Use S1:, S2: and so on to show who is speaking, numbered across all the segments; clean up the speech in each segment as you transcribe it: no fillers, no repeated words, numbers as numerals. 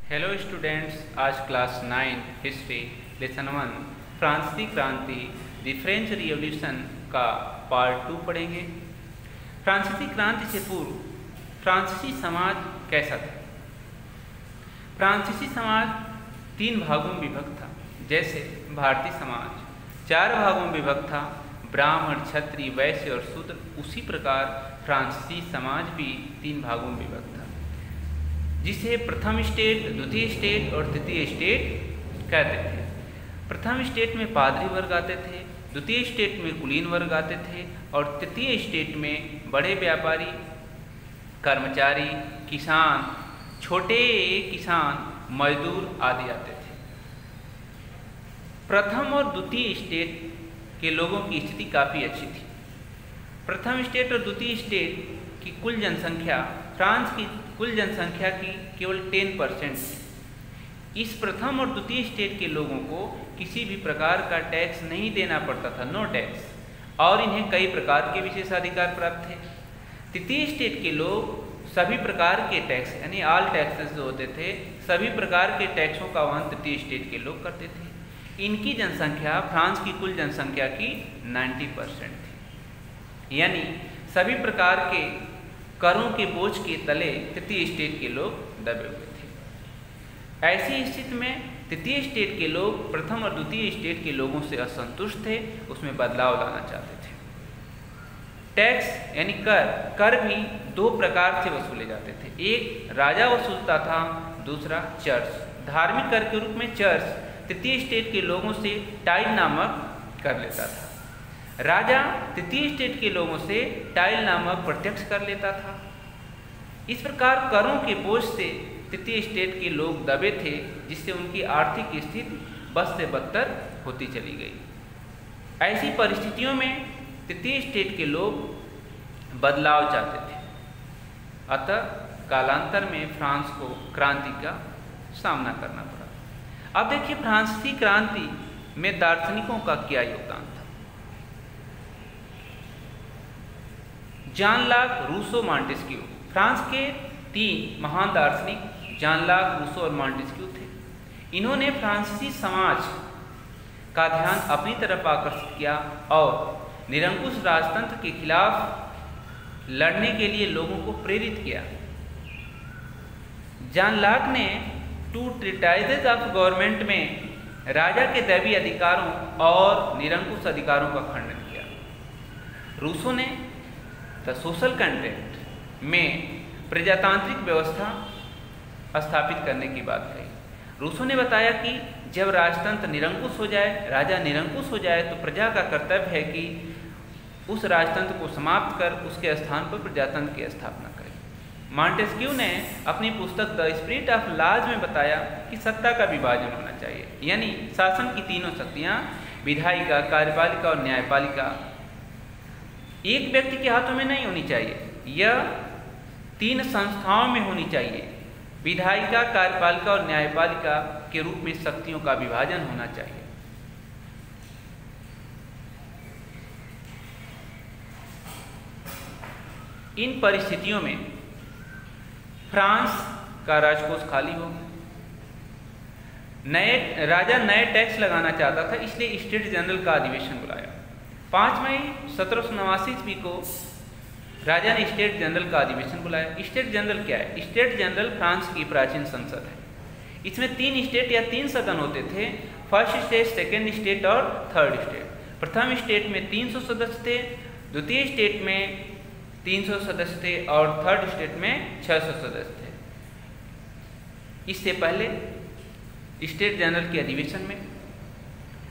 S1: Hello students, आज class 9 history lesson 1 फ्रांसीसी क्रांति द फ्रेंच रिवॉल्यूशन का पार्ट 2 पढ़ेंगे। फ्रांसीसी क्रांति से पूर्व फ्रांसीसी समाज कैसा था? फ्रांसीसी समाज 3 भागों में विभक्त था। जैसे भारतीय समाज 4 भागों में विभक्त था, ब्राह्मण, क्षत्रिय, वैश्य और शूद्र। उसी प्रकार फ्रांसीसी समाज भी 3 भागों में विभक्त था, जिसे प्रथम स्टेट, द्वितीय स्टेट और तृतीय स्टेट कहते थे। प्रथम स्टेट में पादरी वर्ग आते थे, द्वितीय स्टेट में कुलीन वर्ग आते थे और तृतीय स्टेट में बड़े व्यापारी, कर्मचारी, किसान, छोटे किसान, मजदूर आदि आते थे। प्रथम और द्वितीय स्टेट के लोगों की स्थिति काफ़ी अच्छी थी। प्रथम स्टेट और द्वितीय स्टेट की कुल जनसंख्या फ्रांस की कुल जनसंख्या की केवल 10% थी। इस प्रथम और द्वितीय स्टेट के लोगों को किसी भी प्रकार का टैक्स नहीं देना पड़ता था, नो टैक्स, और इन्हें कई प्रकार के विशेषाधिकार प्राप्त थे। तृतीय स्टेट के लोग सभी प्रकार के टैक्स यानी ऑल टैक्सेस जो होते थे, सभी प्रकार के टैक्सों का वहन तृतीय स्टेट के लोग करते थे। इनकी जनसंख्या फ्रांस की कुल जनसंख्या की 90% थी, यानी सभी प्रकार के करों के बोझ के तले तृतीय स्टेट के लोग दबे हुए थे। ऐसी स्थिति में तृतीय स्टेट के लोग प्रथम और द्वितीय स्टेट के लोगों से असंतुष्ट थे, उसमें बदलाव लाना चाहते थे। टैक्स यानी कर भी 2 प्रकार से वसूले जाते थे। एक राजा वसूलता था, दूसरा चर्च। धार्मिक कर के रूप में चर्च तृतीय स्टेट के लोगों से टाइल नामक कर लेता था। राजा तृतीय स्टेट के लोगों से टाइल नामक प्रत्यक्ष कर लेता था। इस प्रकार करों के बोझ से तृतीय स्टेट के लोग दबे थे, जिससे उनकी आर्थिक स्थिति बद से बदतर होती चली गई। ऐसी परिस्थितियों में तृतीय स्टेट के लोग बदलाव चाहते थे। अतः कालांतर में फ्रांस को क्रांति का सामना करना पड़ा। अब देखिए फ्रांसीसी क्रांति में दार्शनिकों का क्या योगदान था। जान लाक, रूसो, मॉन्टेस्क्यू। फ्रांस के 3 महान दार्शनिक जान लाक, रूसो और मॉन्टेस्क्यू थे। इन्होंने फ्रांसीसी समाज का ध्यान अपनी तरफ आकर्षित किया और निरंकुश राजतंत्र के खिलाफ लड़ने के लिए लोगों को प्रेरित किया। जान लाक ने 2 ट्रीटाइजेज ऑफ गवर्नमेंट में राजा के दैवीय अधिकारों और निरंकुश अधिकारों का खंडन किया। रूसो ने द सोशल कंट्रैक्ट में प्रजातांत्रिक व्यवस्था स्थापित करने की बात कही। रूसो ने बताया कि जब राजतंत्र निरंकुश हो जाए, राजा निरंकुश हो जाए, तो प्रजा का कर्तव्य है कि उस राजतंत्र को समाप्त कर उसके स्थान पर प्रजातंत्र की स्थापना करे। मॉन्टेस्क्यू ने अपनी पुस्तक द स्पिरिट ऑफ लॉज में बताया कि सत्ता का विभाजन होना चाहिए, यानी शासन की 3 शक्तियाँ, विधायिका, कार्यपालिका और न्यायपालिका, एक व्यक्ति के हाथों में नहीं होनी चाहिए, यह 3 संस्थाओं में होनी चाहिए। विधायिका, कार्यपालिका और न्यायपालिका के रूप में शक्तियों का विभाजन होना चाहिए। इन परिस्थितियों में फ्रांस का राजकोष खाली हो गया। राजा नए टैक्स लगाना चाहता था, इसलिए स्टेट जनरल का अधिवेशन बुलाया। 5 मई 1789 ईस्वी को राजा ने स्टेट जनरल का अधिवेशन बुलाया। स्टेट जनरल क्या है? स्टेट जनरल फ्रांस की प्राचीन संसद है। इसमें 3 स्टेट या 3 सदन होते थे, फर्स्ट स्टेट, सेकेंड स्टेट और थर्ड स्टेट। प्रथम स्टेट में 300 सदस्य थे, द्वितीय स्टेट में 300 सदस्य थे और थर्ड स्टेट में 600 सदस्य थे। इससे पहले स्टेट जनरल के अधिवेशन में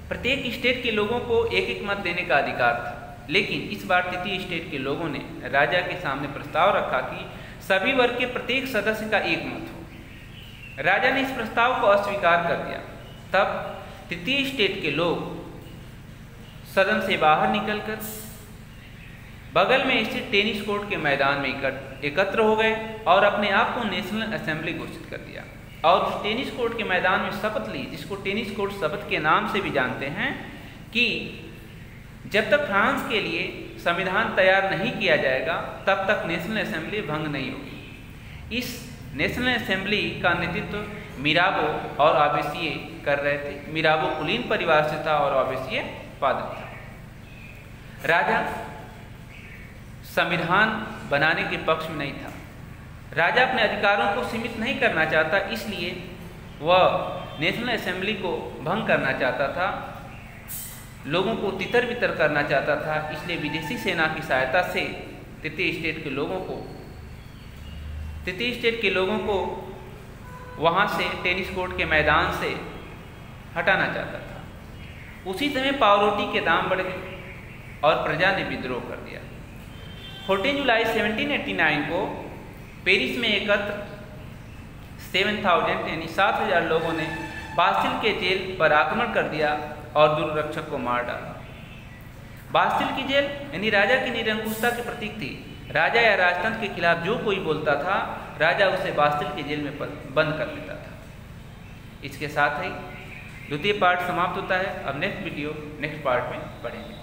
S1: प्रत्येक स्टेट के लोगों को एक मत देने का अधिकार था, लेकिन इस बार तृतीय स्टेट के लोगों ने राजा के सामने प्रस्ताव रखा कि सभी वर्ग के प्रत्येक सदस्य का एक मत हो। राजा ने इस प्रस्ताव को अस्वीकार कर दिया। तब तृतीय स्टेट के लोग सदन से बाहर निकलकर बगल में स्थित टेनिस कोर्ट के मैदान में एकत्र हो गए और अपने आप को नेशनल असेंबली घोषित कर दिया और उस टेनिस कोर्ट के मैदान में शपथ ली, जिसको टेनिस कोर्ट शपथ के नाम से भी जानते हैं, कि जब तक फ्रांस के लिए संविधान तैयार नहीं किया जाएगा तब तक नेशनल असेंबली भंग नहीं होगी। इस नेशनल असेंबली का नेतृत्व मिराबो और ओबेसिये कर रहे थे। मिराबो कुलीन परिवार से था और ओबेसिये पादरी था। राजा संविधान बनाने के पक्ष में नहीं था। राजा अपने अधिकारों को सीमित नहीं करना चाहता, इसलिए वह नेशनल असेंबली को भंग करना चाहता था, लोगों को तितर बितर करना चाहता था। इसलिए विदेशी सेना की सहायता से तृतीय स्टेट के लोगों को वहाँ से टेनिस कोर्ट के मैदान से हटाना चाहता था। उसी समय पावरोटी के दाम बढ़ गए और प्रजा ने विद्रोह कर दिया। 14 जुलाई 1789 को पेरिस में एकत्र 7,000 यानी 7,000 लोगों ने बास्टिल के जेल पर आक्रमण कर दिया और दुर्रक्षक को मार डाला। बास्टिल की जेल यानी राजा की निरंकुशता की प्रतीक थी। राजा या राजतंत्र के खिलाफ जो कोई बोलता था, राजा उसे बास्टिल की जेल में बंद कर देता था। इसके साथ ही द्वितीय पार्ट समाप्त होता है। अब नेक्स्ट पार्ट में पढ़ेंगे।